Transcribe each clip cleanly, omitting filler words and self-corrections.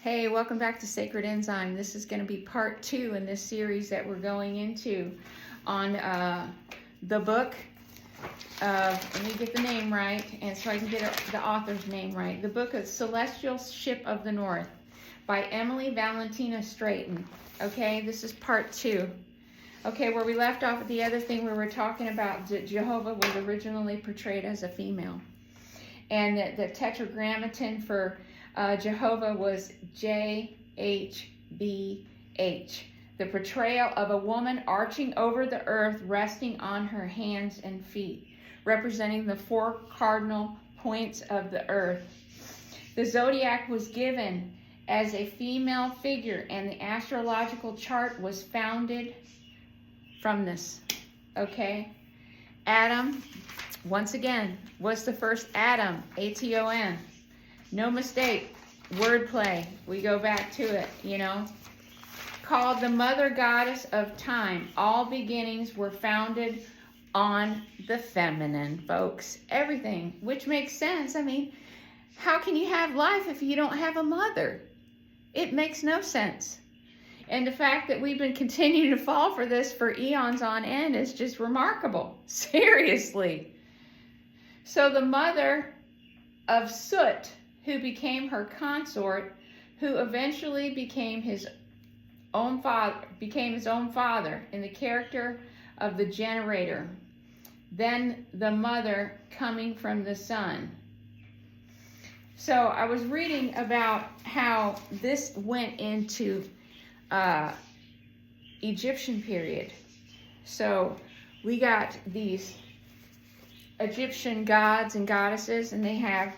Hey, welcome back to Sacred Enzyme. This is going to be part 2 in this series that we're going into on the book of, let me get the name right, and so I can get the author's name right. The book of Celestial Ship of the North by Emily Valentina Strayton. Okay, this is part 2. Okay, where we left off at the other thing, we were talking about Jehovah was originally portrayed as a female. And the tetragrammaton for Jehovah was JHBH. The portrayal of a woman arching over the earth, resting on her hands and feet, representing the 4 cardinal points of the earth. The zodiac was given as a female figure, and the astrological chart was founded from this. Okay? Adam, once again, was the first Adam, A-T-O-N. No mistake, wordplay. We go back to it, you know. Called the mother goddess of time. All beginnings were founded on the feminine, folks. Everything, which makes sense. I mean, how can you have life if you don't have a mother? It makes no sense. And the fact that we've been continuing to fall for this for eons on end is just remarkable. Seriously. So the mother of Soot, who became her consort, who eventually became his own father in the character of the generator. Then the mother coming from the sun. So I was reading about how this went into Egyptian period. So we got these Egyptian gods and goddesses, and they have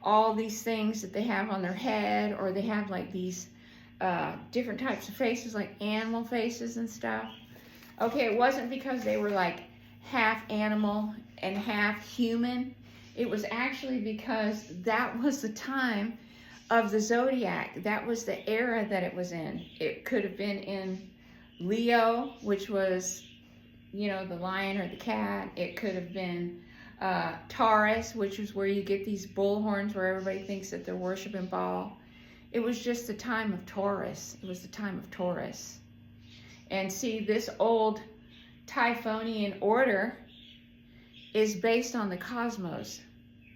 all these things that they have on their head, or they have like these different types of faces, like animal faces and stuff. Okay, it wasn't because they were like half animal and half human. It was actually because that was the time of the zodiac. That was the era that it was in. It could have been in Leo, which was, you know, the lion or the cat. It could have been Taurus, which is where you get these bullhorns where everybody thinks that they're worshiping Baal. It was just the time of Taurus. It was the time of Taurus. And see, this old Typhonian order is based on the cosmos.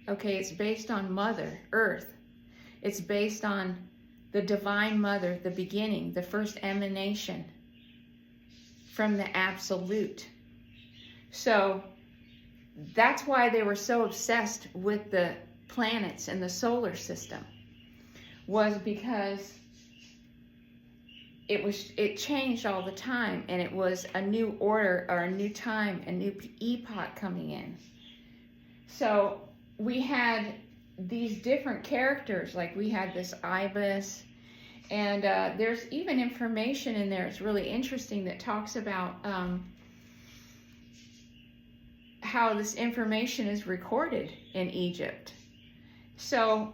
Okay, it's based on Mother Earth. It's based on the Divine Mother, the beginning, the first emanation from the Absolute. So that's why they were so obsessed with the planets and the solar system, was because it changed all the time, and it was a new order or a new time, a new epoch coming in. So we had these different characters, like we had this ibis, and there's even information in there, it's really interesting, that talks about how this information is recorded in Egypt. So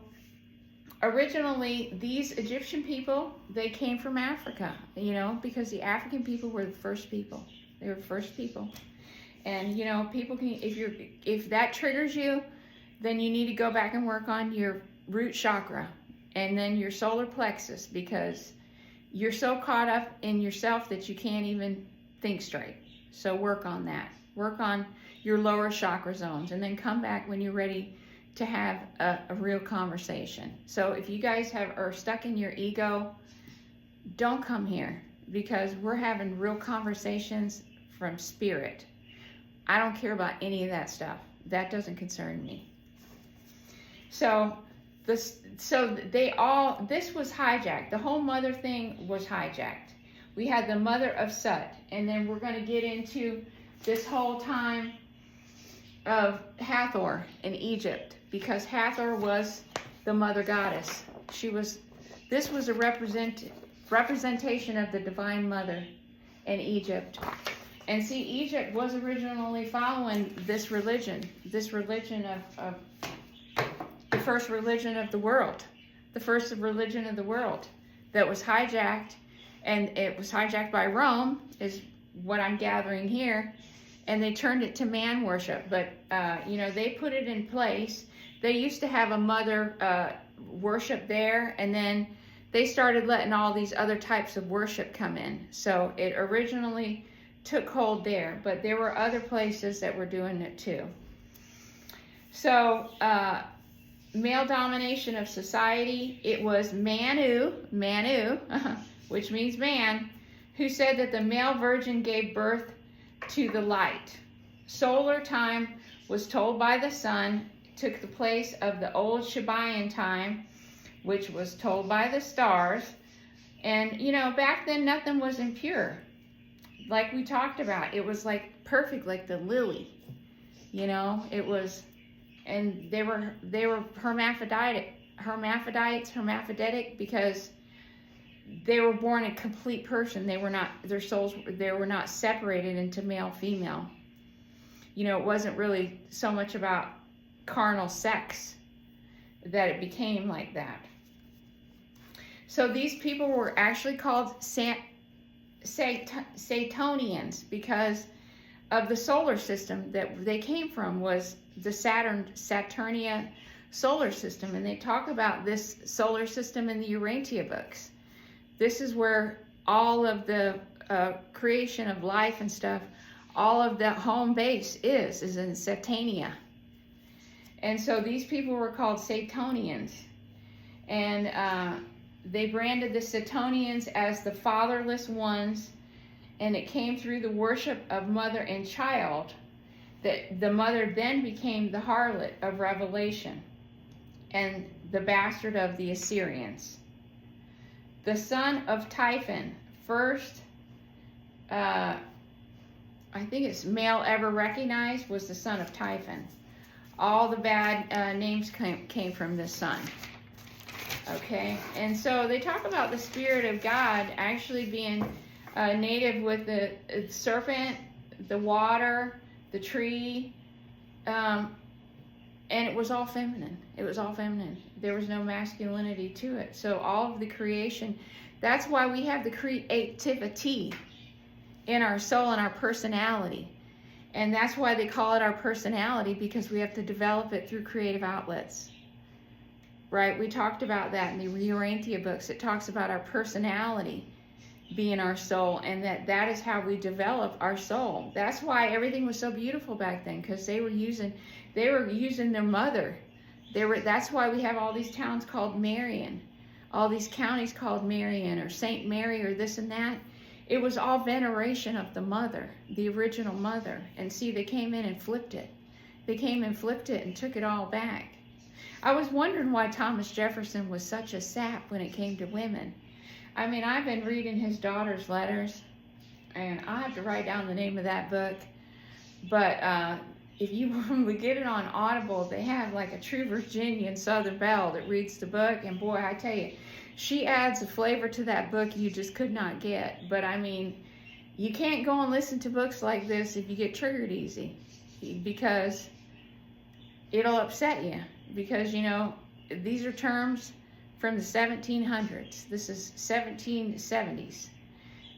originally, these Egyptian people, they came from Africa, you know, because the African people were the first people. They were the first people. And, you know, people can, if that triggers you, then you need to go back and work on your root chakra and then your solar plexus, because you're so caught up in yourself that you can't even think straight. So work on that. Work on your lower chakra zones, and then come back when you're ready to have a real conversation. So if you guys are stuck in your ego, don't come here, because we're having real conversations from spirit. I don't care about any of that stuff. That doesn't concern me. So this was hijacked. The whole mother thing was hijacked. We had the mother of Sut, and then we're going to get into this whole time of Hathor in Egypt, because Hathor was the mother goddess. This was a representation of the Divine Mother in Egypt. And see, Egypt was originally following this religion of the first religion of the world, that was hijacked, and it was hijacked by Rome, is what I'm gathering here. And they turned it to man worship, but you know, they put it in place. They used to have a mother worship there, and then they started letting all these other types of worship come in. So it originally took hold there, but there were other places that were doing it too. So male domination of society, it was Manu, which means man, who said that the male virgin gave birth to the light. Solar time was told by the sun, took the place of the old Sabaean time, which was told by the stars. And, you know, back then nothing was impure. Like we talked about, it was like perfect, like the lily. You know, it was, and they were hermaphroditic, hermaphroditic, because they were born a complete person. They were not, their souls, they were not separated into male, female. You know, it wasn't really so much about carnal sex that it became like that. So these people were actually called Celtiberians because of the solar system that they came from, was the Saturnia solar system. And they talk about this solar system in the Urantia books. This is where all of the creation of life and stuff, all of the home base is in Satania. And so these people were called Celtiberians. And they branded the Celtiberians as the fatherless ones, and it came through the worship of mother and child that the mother then became the harlot of Revelation and the bastard of the Assyrians. The son of Typhon, first, I think it's male ever recognized, was the son of Typhon. All the bad names came from this son. Okay, and so they talk about the Spirit of God actually being native with the serpent, the water, the tree, and it was all feminine. It was all feminine. There was no masculinity to it. So all of the creation, that's why we have the creativity in our soul and our personality. And that's why they call it our personality, because we have to develop it through creative outlets. Right? We talked about that in the Urantia books. It talks about our personality being our soul, and that is how we develop our soul. That's why everything was so beautiful back then, because they were using their mother. That's why we have all these towns called Marion, all these counties called Marion or Saint Mary or this and that. It was all veneration of the mother, the original mother. And see, they came in and flipped it. They came and flipped it and took it all back. I was wondering why Thomas Jefferson was such a sap when it came to women. I mean, I've been reading his daughter's letters, and I have to write down the name of that book. But if you get it on Audible, they have like a true Virginian Southern Belle that reads the book. And boy, I tell you, she adds a flavor to that book you just could not get. But I mean, you can't go and listen to books like this if you get triggered easy, because it'll upset you. Because, you know, these are terms from the 1700s. This is 1770s.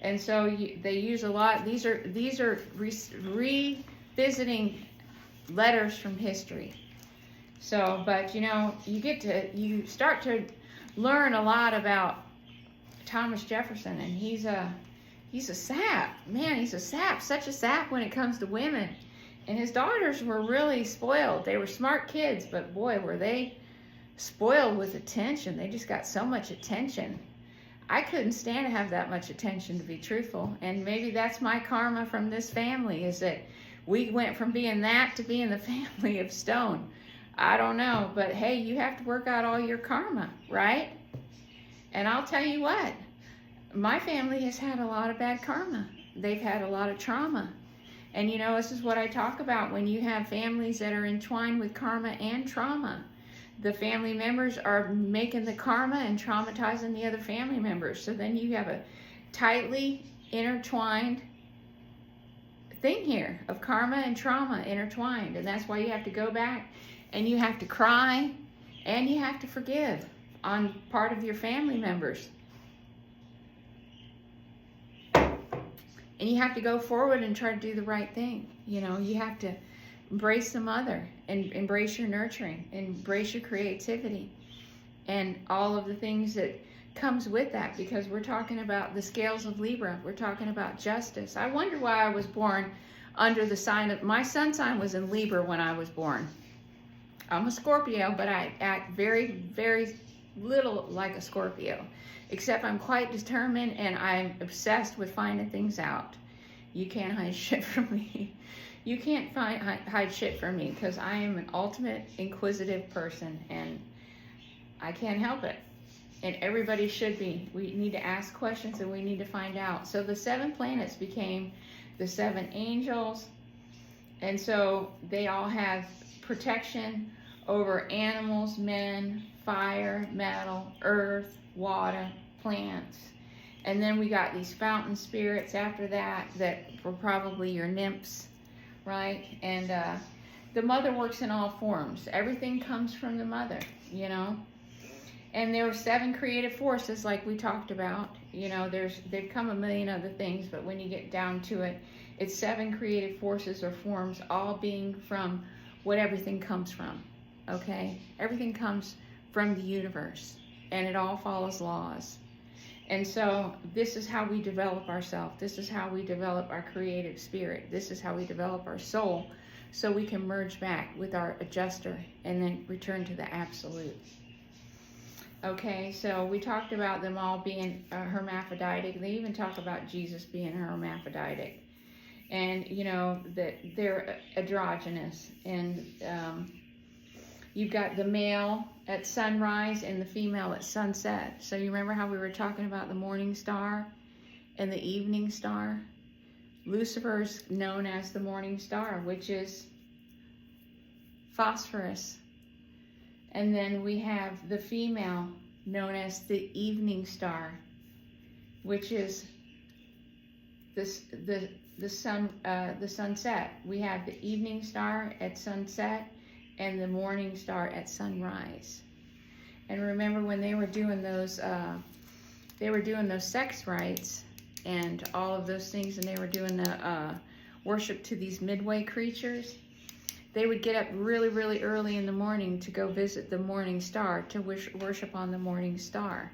And so they use a lot. These are revisiting letters from history. So, but, you know, you start to learn a lot about Thomas Jefferson, and he's a sap. Man, he's a sap. Such a sap when it comes to women. And his daughters were really spoiled. They were smart kids, but boy, were they spoiled with attention. They just got so much attention. I couldn't stand to have that much attention, to be truthful. And maybe that's my karma from this family, is that we went from being that to being the family of stone. I don't know, but hey, you have to work out all your karma, right? And I'll tell you what, my family has had a lot of bad karma. They've had a lot of trauma. And you know, this is what I talk about when you have families that are entwined with karma and trauma. The family members are making the karma and traumatizing the other family members. So then you have a tightly intertwined thing here of karma and trauma intertwined. And that's why you have to go back and you have to cry and you have to forgive on part of your family members. And you have to go forward and try to do the right thing. You know, you have to embrace the mother and embrace your nurturing, embrace your creativity, and all of the things that comes with that, because we're talking about the scales of Libra. We're talking about justice. I wonder why I was born under the sign of, my sun sign was in Libra when I was born. I'm a Scorpio, but I act very, very little like a Scorpio, except I'm quite determined and I'm obsessed with finding things out. You can't hide shit from me. You can't hide shit from me, because I am an ultimate inquisitive person, and I can't help it. And everybody should be. We need to ask questions and we need to find out. So the 7 planets became the 7 angels. And so they all have protection over animals, men, fire, metal, earth, water, plants. And then we got these fountain spirits after that were probably your nymphs, right? And the mother works in all forms. Everything comes from the mother, you know? And there were 7 creative forces, like we talked about. You know, they've come a million other things, but when you get down to it, it's 7 creative forces or forms, all being from what everything comes from, okay? Everything comes from the universe, and it all follows laws. And so this is how we develop ourselves. This is how we develop our creative spirit. This is how we develop our soul, so we can merge back with our adjuster and then return to the absolute. Okay, so we talked about them all being hermaphroditic. They even talk about Jesus being hermaphroditic. And, you know, that they're androgynous. And you've got the male at sunrise and the female at sunset. So you remember how we were talking about the morning star and the evening star? Lucifer is known as the morning star, which is phosphorus. And then we have the female known as the evening star, which is the sunset. We have the evening star at sunset and the morning star at sunrise. And remember when they were doing those sex rites and all of those things, and they were doing the worship to these midway creatures, they would get up really, really early in the morning to go visit the morning star, to worship on the morning star.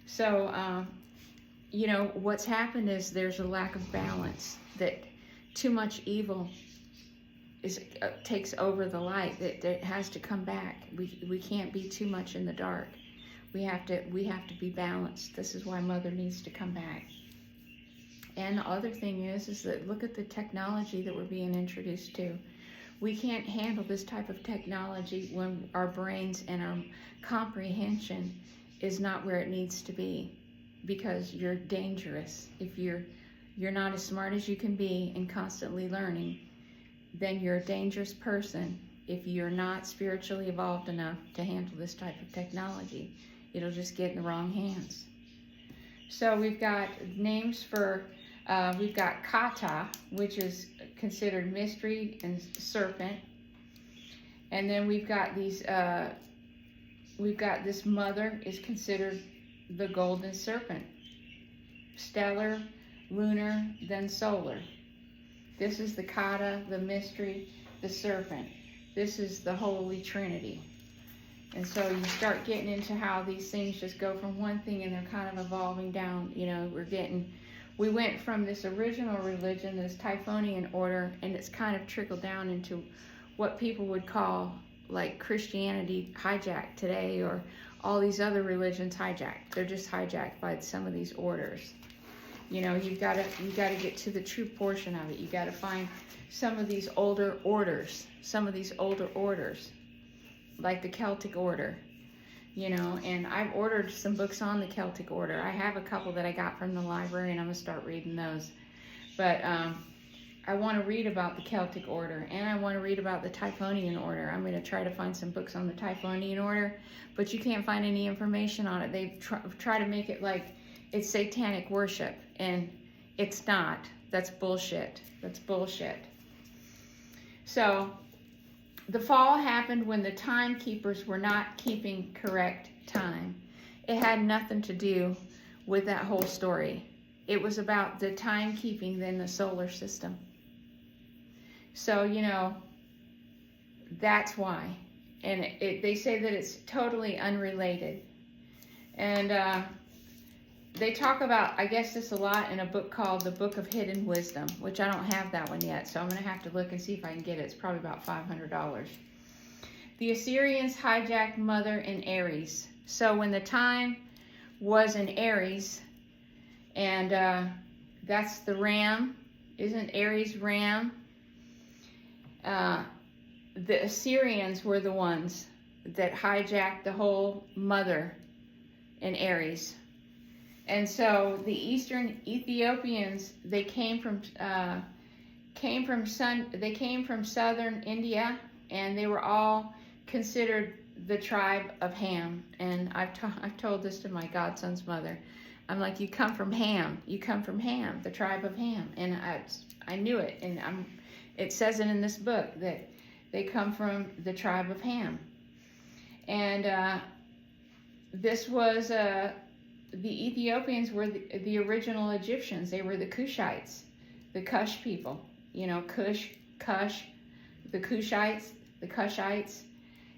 So, you know, what's happened is there's a lack of balance, that too much evil takes over the light, that it has to come back. We can't be too much in the dark. We have to be balanced. This is why Mother needs to come back. And the other thing is that look at the technology that we're being introduced to. We can't handle this type of technology when our brains and our comprehension is not where it needs to be, because you're dangerous. If you're not as smart as you can be and constantly learning, then you're a dangerous person. If you're not spiritually evolved enough to handle this type of technology, it'll just get in the wrong hands. So we've got names for, we've got Kata, which is considered mystery and serpent. And then we've got these, we've got this mother is considered the golden serpent. Stellar, lunar, then solar. This is the Kata, the mystery, the serpent. This is the Holy Trinity. And so you start getting into how these things just go from one thing and they're kind of evolving down. You know, we went from this original religion, this Typhonian order, and it's kind of trickled down into what people would call like Christianity hijacked today, or all these other religions hijacked. They're just hijacked by some of these orders. You know, you gotta get to the true portion of it. You gotta find some of these older orders, like the Celtic order, you know, and I've ordered some books on the Celtic order. I have a couple that I got from the library, and I'm gonna start reading those. But I want to read about the Celtic order, and I want to read about the Typhonian order. I'm going to try to find some books on the Typhonian order, but you can't find any information on it. They try to make it like it's satanic worship, and it's not. That's bullshit. That's bullshit. So the fall happened when the timekeepers were not keeping correct time. It had nothing to do with that whole story. It was about the timekeeping in the solar system. So, you know, that's why. And they say that it's totally unrelated. And they talk about, I guess, this a lot in a book called The Book of Hidden Wisdom, which I don't have that one yet, so I'm going to have to look and see if I can get it. It's probably about $500. The Assyrians hijacked Mother in Aries. So when the time was in Aries, and that's the ram, isn't Aries ram? The Assyrians were the ones that hijacked the whole Mother in Aries. And so the Eastern Ethiopians, they came from southern India, and they were all considered the tribe of Ham. And I've told this to my godson's mother. I'm like, you come from Ham. You come from Ham, the tribe of Ham. And I knew it. And it says it in this book that they come from the tribe of Ham. And this was, the Ethiopians were the original Egyptians. They were the Cushites, the Cush people. You know, Cush, the Cushites, the Cushites.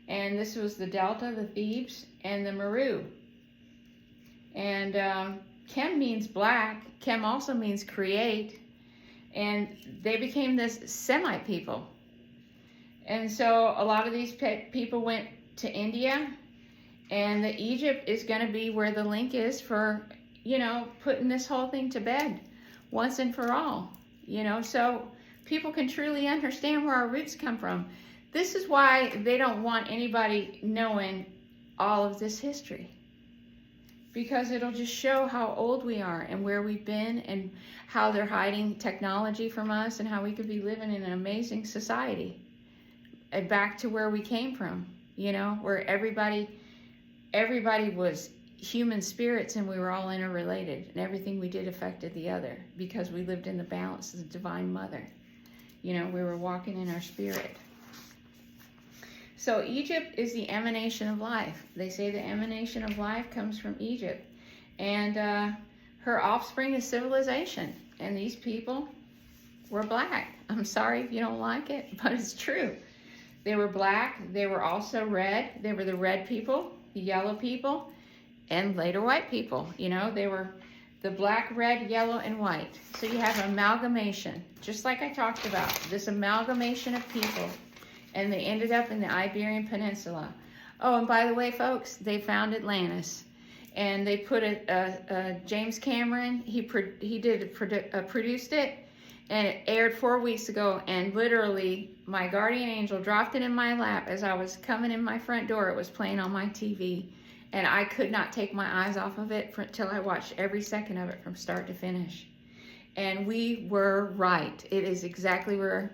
And this was the Delta, the Thebes, and the Meru. And Chem means black. Chem also means create. And they became this Semite people. And so a lot of these people went to India. And Egypt is going to be where the link is for, you know, putting this whole thing to bed once and for all. You know, so people can truly understand where our roots come from. This is why they don't want anybody knowing all of this history. Because it'll just show how old we are and where we've been and how they're hiding technology from us and how we could be living in an amazing society. And back to where we came from, you know, where everybody was human spirits and we were all interrelated and everything we did affected the other because we lived in the balance of the Divine Mother. You know, we were walking in our spirit. So Egypt is the emanation of life. They say the emanation of life comes from Egypt. And her offspring is civilization. And these people were black. I'm sorry if you don't like it, but it's true. They were black. They were also red. They were the red people, the yellow people, and later white people. You know, they were the black, red, yellow, and white. So you have amalgamation, just like I talked about, this amalgamation of people. And they ended up in the Iberian Peninsula. Oh, and by the way, folks, they found Atlantis. And they put James Cameron, he produced it, and it aired 4 weeks ago. And literally, my guardian angel dropped it in my lap as I was coming in my front door. It was playing on my TV. And I could not take my eyes off of it until I watched every second of it from start to finish. And we were right. It is exactly where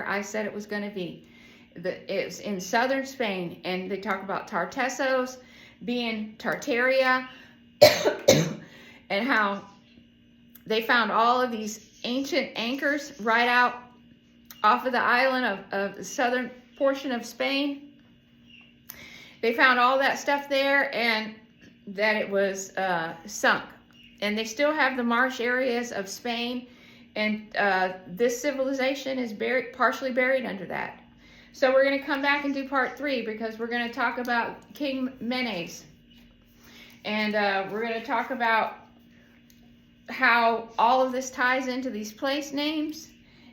I said it was going to be. It's in southern Spain, and they talk about Tartessos being Tartaria, and how they found all of these ancient anchors right out off of the island of the southern portion of Spain. They found all that stuff there, and that it was sunk. And they still have the marsh areas of Spain, and this civilization is partially buried under that. So we're going to come back and do part 3 because we're going to talk about King Menes. And we're going to talk about how all of this ties into these place names.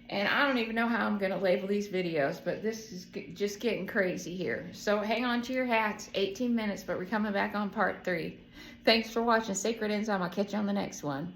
And I don't even know how I'm going to label these videos, but this is just getting crazy here. So hang on to your hats, 18 minutes, but we're coming back on part 3. Thanks for watching Sacred Enzyme. I'll catch you on the next one.